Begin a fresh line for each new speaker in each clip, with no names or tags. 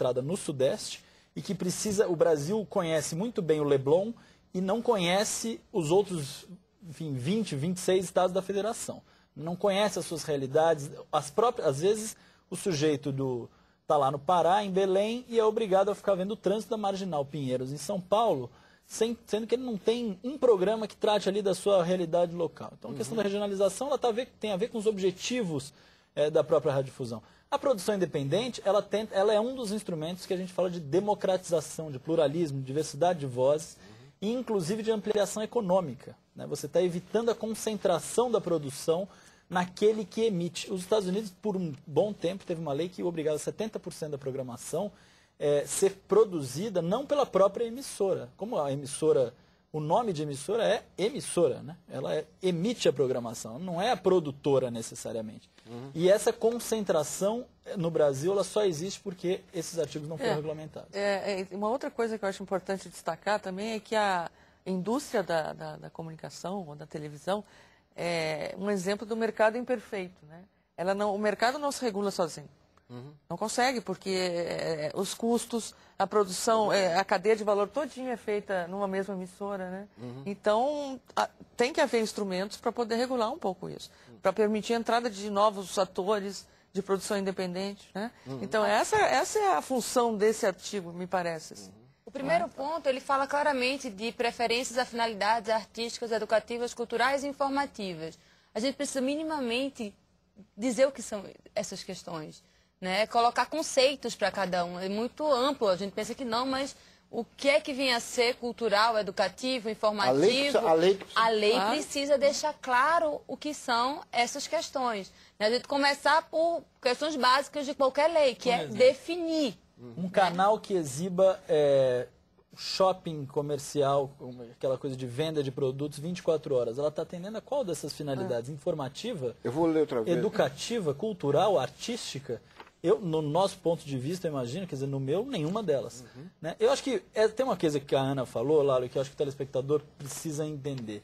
concentrada no Sudeste e que precisa, o Brasil conhece muito bem o Leblon e não conhece os outros, enfim, 20, 26 estados da federação. Não conhece as suas realidades, às vezes o sujeito está lá no Pará, em Belém, e é obrigado a ficar vendo o trânsito da Marginal Pinheiros em São Paulo, sendo que ele não tem um programa que trate ali da sua realidade local. Então, a questão da regionalização tem a ver com os objetivos da própria radiodifusão. A produção independente, ela é um dos instrumentos que a gente fala de democratização, de pluralismo, de diversidade de vozes, e inclusive de ampliação econômica, né? Você está evitando a concentração da produção naquele que emite. Os Estados Unidos, por um bom tempo, teve uma lei que obrigava 70% da programação ser produzida não pela própria emissora. Como a emissora, o nome de emissora é emissora, né? Ela emite a programação, não é a produtora necessariamente. E essa concentração no Brasil ela só existe porque esses artigos não foram regulamentados.
Uma outra coisa que eu acho importante destacar também é que a indústria da comunicação ou da televisão é um exemplo do mercado imperfeito, né? O mercado não se regula sozinho. Não consegue, porque os custos, a produção, a cadeia de valor todinha é feita numa mesma emissora, né? Então, tem que haver instrumentos para poder regular um pouco isso, para permitir a entrada de novos atores de produção independente, né? Então, essa é a função desse artigo, me parece. Assim.
O primeiro ponto, ele fala claramente de preferências a finalidades artísticas, educativas, culturais e informativas. A gente precisa minimamente dizer o que são essas questões. Né, colocar conceitos para cada um. É muito amplo, a gente pensa que não, mas o que é que vem a ser cultural, educativo, informativo? A lei precisa deixar claro o que são essas questões. Né, a gente começar por questões básicas de qualquer lei, que é definir.
Um canal que exiba shopping comercial, aquela coisa de venda de produtos 24 horas, ela está atendendo a qual dessas finalidades? Informativa?
Eu vou ler outra vez.
Educativa, cultural, artística? No nosso ponto de vista, eu imagino, quer dizer, no meu, nenhuma delas. Né? Eu acho que tem uma coisa que a Ana falou, Lalo, que eu acho que o telespectador precisa entender.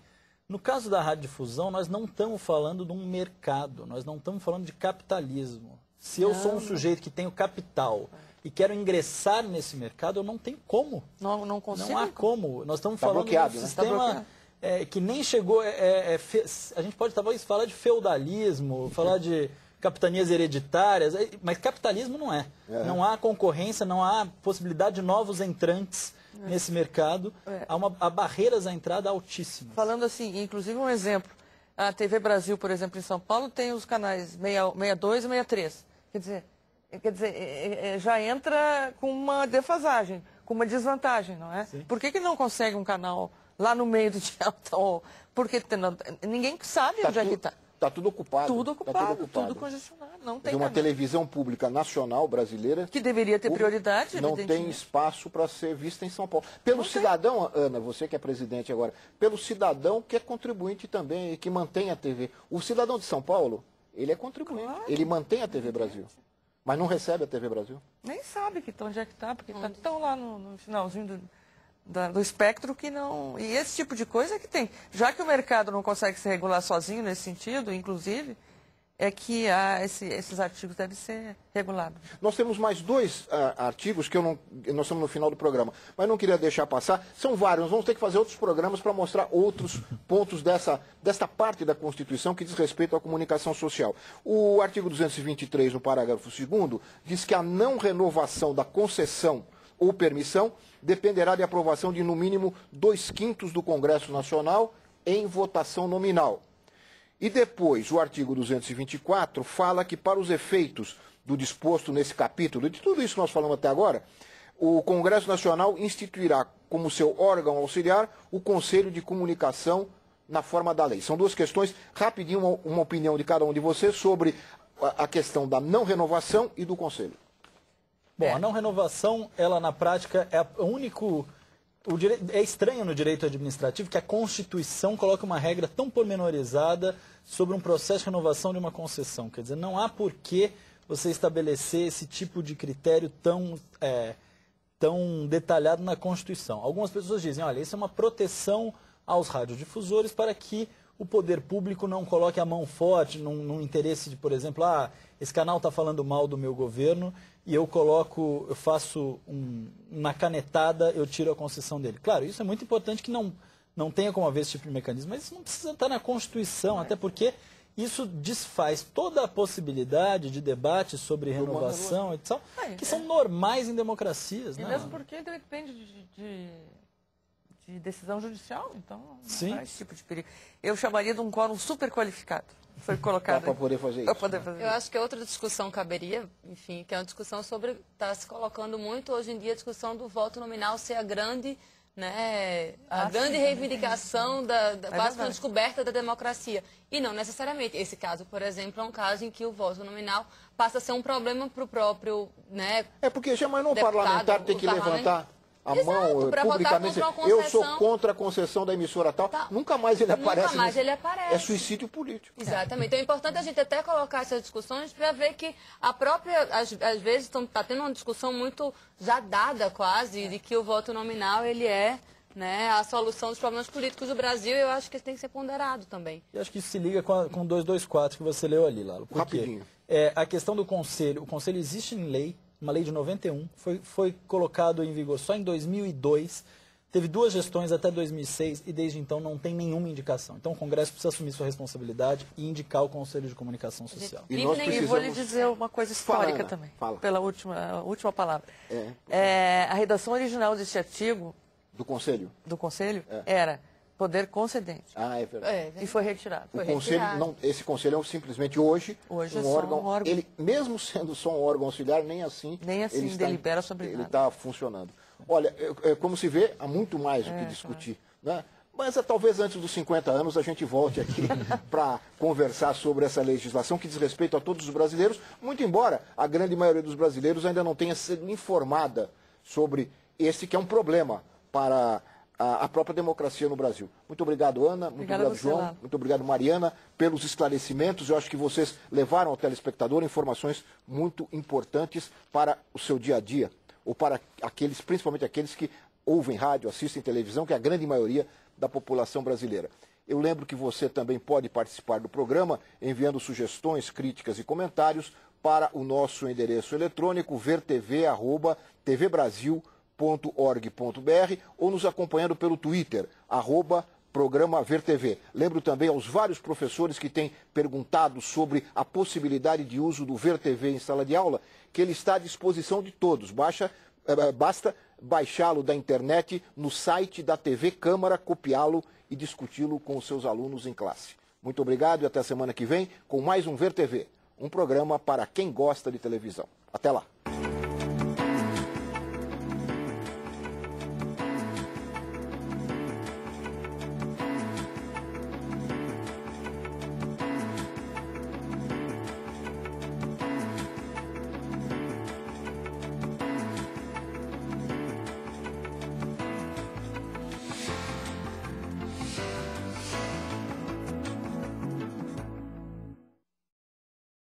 No caso da radiodifusão, nós não estamos falando de um mercado, nós não estamos falando de capitalismo. Se eu sou um sujeito que tenho capital e quero ingressar nesse mercado, eu não tenho como.
Não consigo.
Não há como. Nós estamos falando de um sistema que nem chegou... a gente pode talvez falar de feudalismo, falar de capitanias hereditárias, mas capitalismo não é. Não há concorrência, não há possibilidade de novos entrantes nesse mercado. Há barreiras à entrada altíssimas.
Falando assim, inclusive um exemplo, a TV Brasil, por exemplo, em São Paulo, tem os canais 62 e 63. Quer dizer, já entra com uma defasagem, com uma desvantagem, não é? Sim. Por que não consegue um canal lá no meio do diabo? Porque ninguém sabe onde é que está.
Está tudo ocupado.
Tudo ocupado, tudo congestionado. Não tem
uma televisão pública nacional brasileira...
Que deveria ter prioridade,
não tem espaço para ser vista em São Paulo. Pelo cidadão, Ana, você que é presidente agora, pelo cidadão que é contribuinte também e que mantém a TV. O cidadão de São Paulo, ele é contribuinte. Claro. Ele mantém a TV Brasil. Mas não recebe a TV Brasil.
Nem sabe onde é que está, porque está tão lá no finalzinho do espectro que não... E esse tipo de coisa é que tem. Já que o mercado não consegue se regular sozinho nesse sentido, inclusive, é que esses artigos devem ser regulados.
Nós temos mais dois artigos que nós estamos no final do programa, mas não queria deixar passar. São vários, nós vamos ter que fazer outros programas para mostrar outros pontos desta parte da Constituição que diz respeito à comunicação social. O artigo 223, no parágrafo 2º, diz que a não renovação da concessão ou permissão dependerá de aprovação de, no mínimo, 2/5 do Congresso Nacional em votação nominal. E depois, o artigo 224 fala que, para os efeitos do disposto nesse capítulo, de tudo isso que nós falamos até agora, o Congresso Nacional instituirá como seu órgão auxiliar o Conselho de Comunicação na forma da lei. São duas questões, rapidinho, uma opinião de cada um de vocês sobre a questão da não renovação e do Conselho.
Bom, a não renovação, ela na prática é o único... É estranho no direito administrativo que a Constituição coloca uma regra tão pormenorizada sobre um processo de renovação de uma concessão. Quer dizer, não há por que você estabelecer esse tipo de critério tão detalhado na Constituição. Algumas pessoas dizem, olha, isso é uma proteção aos radiodifusores para que o poder público não coloque a mão forte num interesse de, por exemplo, esse canal está falando mal do meu governo e eu faço uma canetada, eu tiro a concessão dele. Claro, isso é muito importante que não tenha como haver esse tipo de mecanismo, mas isso não precisa estar na Constituição, até porque isso desfaz toda a possibilidade de debate sobre renovação e tal, que são normais em democracias.
E mesmo porque depende de decisão judicial, então não há esse tipo de perigo. Eu chamaria de um quórum super qualificado. Foi colocado
para poder fazer isso.
Eu acho que outra discussão caberia, enfim, que é uma discussão sobre, está se colocando muito hoje em dia, a discussão do voto nominal ser a grande... Né, a grande reivindicação quase uma descoberta da democracia. E não necessariamente. Esse caso, por exemplo, é um caso em que o voto nominal passa a ser um problema para o próprio... Né,
porque jamais um parlamentar tem que levantar a mão publicamente.
Eu
sou contra a concessão da emissora tal. Nunca mais ele aparece.
Nunca mais ele aparece.
É suicídio político.
Exatamente. Então é importante a gente até colocar essas discussões para ver que a própria, às vezes, está tendo uma discussão muito já dada quase, de que o voto nominal ele é, né, a solução dos problemas políticos do Brasil, e eu acho que isso tem que ser ponderado também.
Eu acho que isso se liga com 224 que você leu ali, Lalo.
Rapidinho.
A questão do Conselho. O Conselho existe em lei, uma lei de 91, foi colocado em vigor só em 2002, teve 2 gestões até 2006 e desde então não tem nenhuma indicação. Então o Congresso precisa assumir sua responsabilidade e indicar o Conselho de Comunicação Social.
E vou lhe dizer uma coisa histórica também, pela última palavra. A redação original desse artigo...
Do Conselho?
Do Conselho era... poder concedente.
É verdade.
E foi retirado.
Esse conselho é simplesmente hoje um órgão. Ele, mesmo sendo só um órgão auxiliar, nem assim ele
delibera sobre
ele
nada.
está funcionando. Olha, como se vê, há muito mais o que discutir. Né? Mas talvez antes dos 50 anos a gente volte aqui para conversar sobre essa legislação que diz respeito a todos os brasileiros, muito embora a grande maioria dos brasileiros ainda não tenha sido informada sobre esse que é um problema para a própria democracia no Brasil. Muito obrigado, Ana. Muito obrigado, João. Muito obrigado, Mariana, pelos esclarecimentos. Eu acho que vocês levaram ao telespectador informações muito importantes para o seu dia a dia, ou para aqueles, principalmente aqueles que ouvem rádio, assistem televisão, que é a grande maioria da população brasileira. Eu lembro que você também pode participar do programa enviando sugestões, críticas e comentários para o nosso endereço eletrônico vertv@tvbrasil.org.br ou nos acompanhando pelo Twitter, @programa VerTV. Lembro também aos vários professores que têm perguntado sobre a possibilidade de uso do VerTV em sala de aula, que ele está à disposição de todos. Basta baixá-lo da internet no site da TV Câmara, copiá-lo e discuti-lo com os seus alunos em classe. Muito obrigado e até a semana que vem com mais um VerTV, um programa para quem gosta de televisão. Até lá!